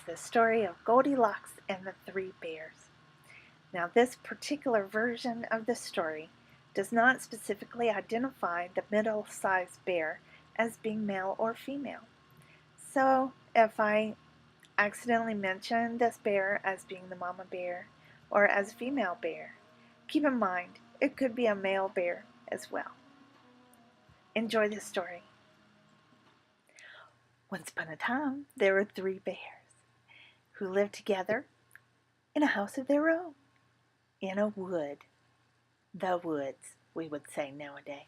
the story of Goldilocks and the Three Bears. Now, this particular version of the story does not specifically identify the middle-sized bear as being male or female. So, if I accidentally mention this bear as being the mama bear or as female bear, keep in mind it could be a male bear as well. Enjoy the story. Once upon a time, there were three bears who lived together in a house of their own, in a wood. The woods, we would say nowadays.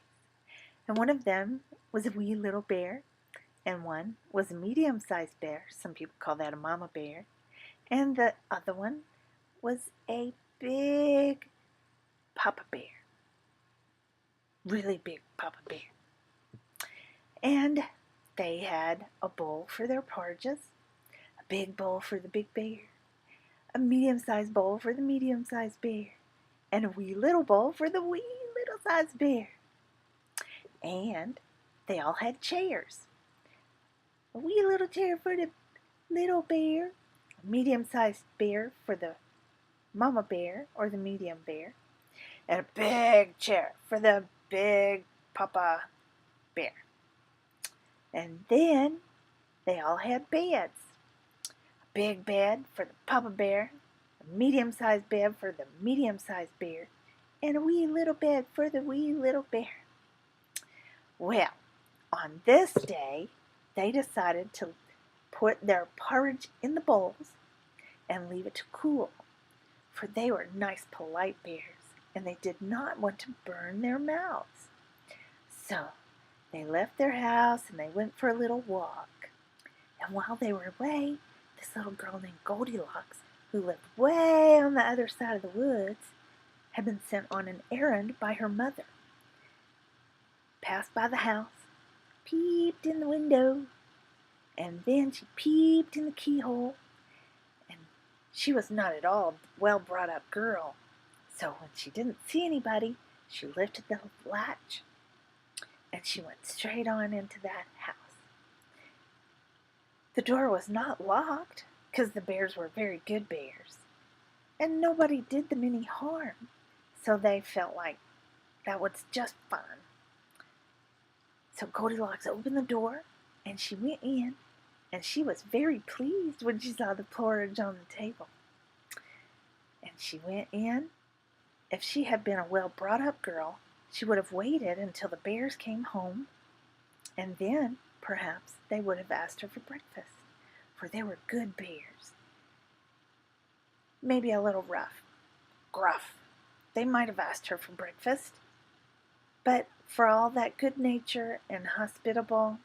And one of them was a wee little bear, and one was a medium-sized bear. Some people call that a mama bear. And the other one was a big papa bear. Really big papa bear. And they had a bowl for their porridges, a big bowl for the big bear, a medium-sized bowl for the medium-sized bear, and a wee little bowl for the wee little-sized bear. And they all had chairs. A wee little chair for the little bear, a medium-sized bear for the mama bear or the medium bear, and a big chair for the big papa bear. And then they all had beds. A big bed for the papa bear, a medium-sized bed for the medium-sized bear, and a wee little bed for the wee little bear. Well, on this day, they decided to put their porridge in the bowls and leave it to cool, for they were nice, polite bears, and they did not want to burn their mouths. So they left their house and they went for a little walk. And while they were away, this little girl named Goldilocks, who lived way on the other side of the woods, had been sent on an errand by her mother. Passed by the house, peeped in the window, and then she peeped in the keyhole, and she was not at all a well-brought-up girl. So when she didn't see anybody, she lifted the latch, and she went straight on into that house. The door was not locked, because the bears were very good bears, and nobody did them any harm, so they felt like that was just fine. So Goldilocks opened the door, and she went in, and she was very pleased when she saw the porridge on the table. And she went in. If she had been a well-brought-up girl, she would have waited until the bears came home, and then, perhaps, they would have asked her for breakfast, for they were good bears. Maybe a little gruff. They might have asked her for breakfast, but for all that good nature and hospitable,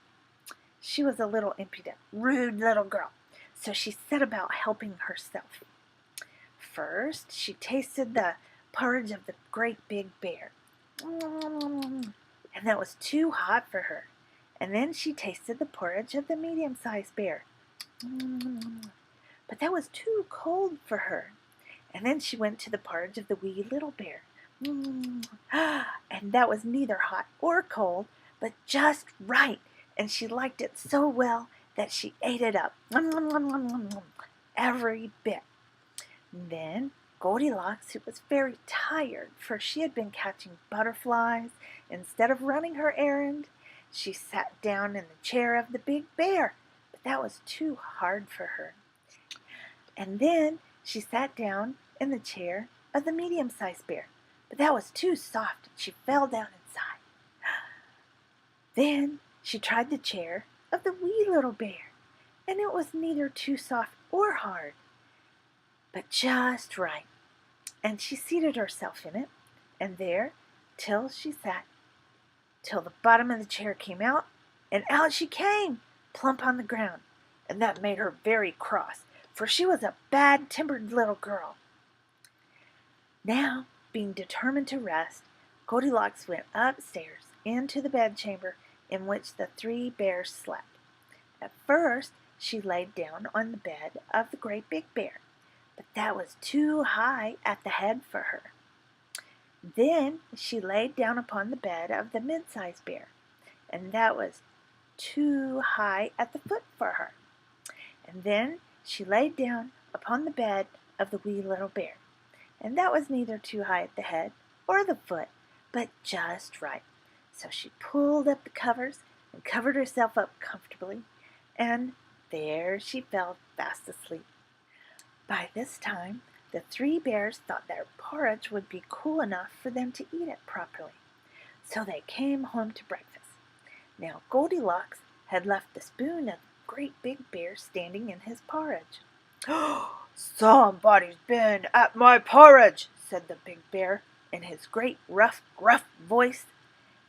she was a little impudent, rude little girl, so she set about helping herself. First, she tasted the porridge of the great big bear, and that was too hot for her. And then she tasted the porridge of the medium-sized bear, but that was too cold for her. And then she went to the porridge of the wee little bear, and that was neither hot or cold, but just right. And she liked it so well that she ate it up, every bit. Then Goldilocks, who was very tired, for she had been catching butterflies instead of running her errand, she sat down in the chair of the big bear, but that was too hard for her. And then she sat down in the chair of the medium-sized bear, but that was too soft, and she fell down inside. Then she tried the chair of the wee little bear, and it was neither too soft or hard, but just right. And she seated herself in it, and there till she sat, till the bottom of the chair came out, and out she came, plump on the ground, and that made her very cross, for she was a bad-tempered little girl. Now, being determined to rest, Goldilocks went upstairs into the bedchamber in which the three bears slept. At first, she laid down on the bed of the great big bear, but that was too high at the head for her. Then she laid down upon the bed of the mid-sized bear, and that was too high at the foot for her. And then she laid down upon the bed of the wee little bear, and that was neither too high at the head or the foot, but just right. So she pulled up the covers and covered herself up comfortably, and there she fell fast asleep. By this time, the three bears thought their porridge would be cool enough for them to eat it properly, so they came home to breakfast. Now Goldilocks had left the spoon of the great big bear standing in his porridge. "Somebody's been at my porridge," said the big bear in his great rough, gruff voice.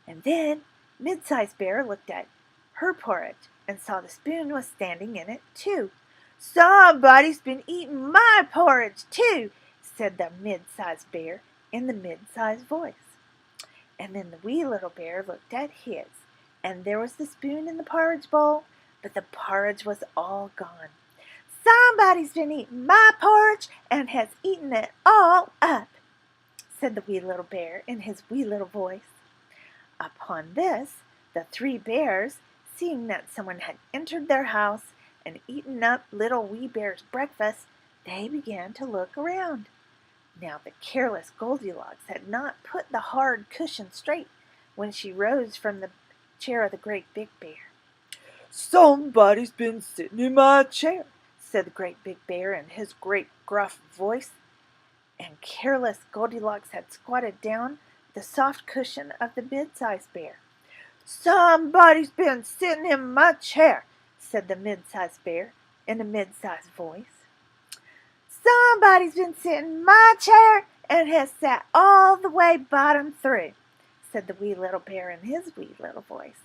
And then Mid-sized Bear looked at her porridge and saw the spoon was standing in it too. "Somebody's been eating my porridge too," said the Mid-sized Bear in the mid-sized voice. And then the wee little bear looked at his, and there was the spoon in the porridge bowl, but the porridge was all gone. "Somebody's been eating my porridge and has eaten it all up," said the wee little bear in his wee little voice. Upon this, the three bears, seeing that someone had entered their house and eaten up little wee bear's breakfast, they began to look around. Now the careless Goldilocks had not put the hard cushion straight when she rose from the chair of the great big bear. "Somebody's been sitting in my chair," said the great big bear in his great gruff voice. And careless Goldilocks had squatted down the soft cushion of the mid-sized bear. "Somebody's been sitting in my chair," said the mid-sized bear in a mid-sized voice. "Somebody's been sitting in my chair and has sat all the way bottom through," said the wee little bear in his wee little voice.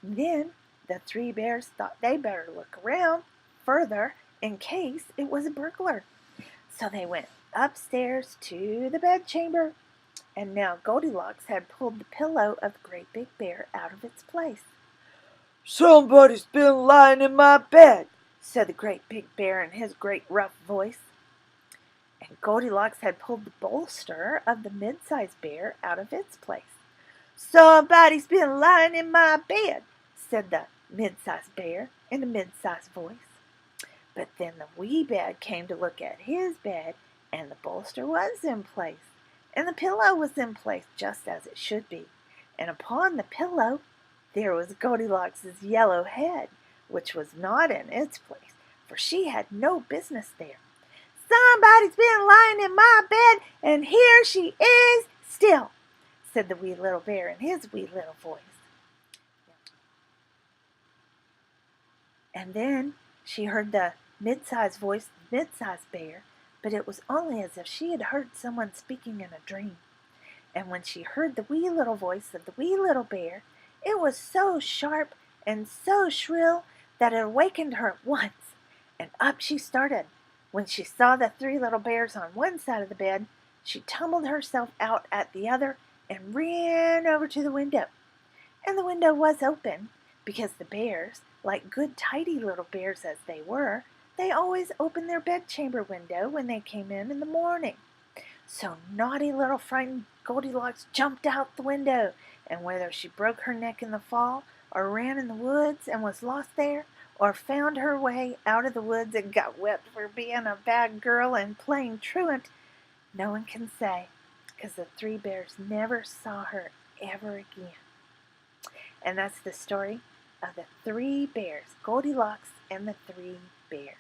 Then the three bears thought they better look around further in case it was a burglar. So they went upstairs to the bedchamber, and now Goldilocks had pulled the pillow of the great big bear out of its place. "Somebody's been lying in my bed," said the great big bear in his great rough voice. And Goldilocks had pulled the bolster of the mid-sized bear out of its place. "Somebody's been lying in my bed," said the mid-sized bear in a mid-sized voice. But then the wee bear came to look at his bed, and the bolster was in place, and the pillow was in place just as it should be. And upon the pillow there was Goldilocks' yellow head, which was not in its place, for she had no business there. "Somebody's been lying in my bed, and here she is still," said the wee little bear in his wee little voice. And then she heard the mid-sized voice of the mid-sized bear, but it was only as if she had heard someone speaking in a dream. And when she heard the wee little voice of the wee little bear, it was so sharp and so shrill that it awakened her at once, and up she started. When she saw the three little bears on one side of the bed, she tumbled herself out at the other and ran over to the window. And the window was open, because the bears, like good tidy little bears as they were, they always opened their bedchamber window when they came in the morning. So naughty little frightened Goldilocks jumped out the window, and whether she broke her neck in the fall, or ran in the woods and was lost there, or found her way out of the woods and got whipped for being a bad girl and playing truant, no one can say, because the three bears never saw her ever again. And that's the story of the three bears, Goldilocks and the three bears.